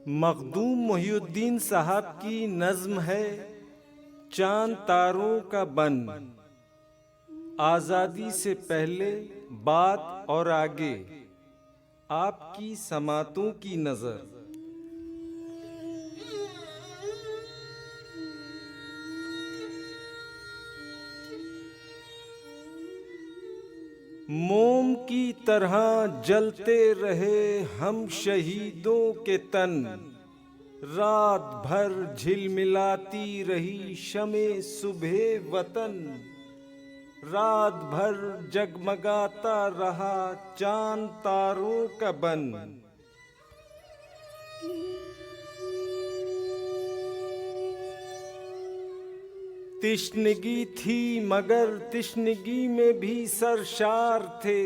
मखदूम मोहिउद्दीन साहब की नज़्म है चांद तारों का बन। आज़ादी से पहले, बाद और आगे, आपकी समातों की नज़र। मोम की तरह जलते रहे हम शहीदों के तन। रात भर झिलमिलाती रही शमे सुबह वतन। रात भर जगमगाता रहा चांद तारों का बन। तिश्नगी थी मगर तिश्नगी में भी सरशार थे।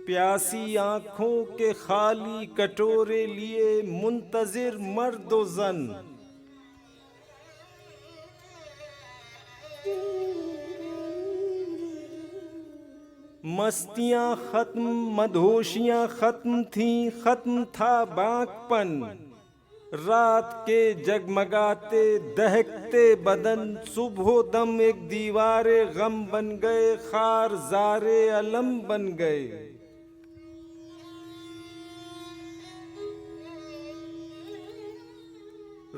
प्यासी आंखों के खाली कटोरे लिए मुंतजिर मर्द व ज़न। मस्तियां खत्म, मदहोशियां खत्म थीं, खत्म था बांकपन। रात के जगमगाते दहकते बदन सुबह दम एक दीवारे गम बन गए, खार ज़ारे अलम बन गए।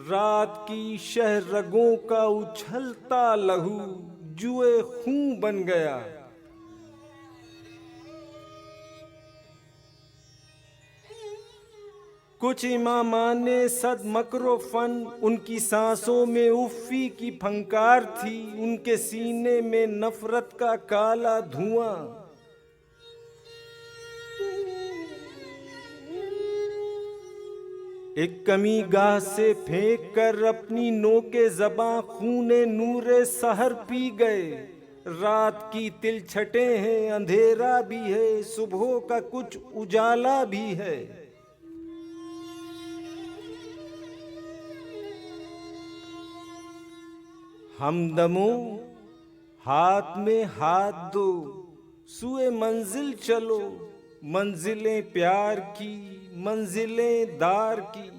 रात की शहरगों का उछलता लहू जुए खून बन गया। कुछ इमामाने सद मकरो फन, उनकी सांसों में उफ़्फ़ी की फंकार थी, उनके सीने में नफरत का काला धुआं। एक कमी गाह से फेंक कर अपनी नोके ज़बां खूने नूरे सहर पी गए। रात की तिलछटें हैं, अंधेरा भी है, सुबह का कुछ उजाला भी है। हमदमों हाथ में हाथ दो, सुए मंजिल चलो, मंजिलें प्यार की, मंजिलें दार की।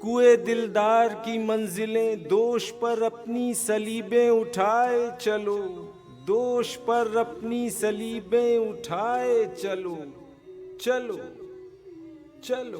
कुए दिलदार की मंजिलें, दोष पर अपनी सलीबें उठाए चलो, दोष पर अपनी सलीबें उठाए चलो, चलो चलो।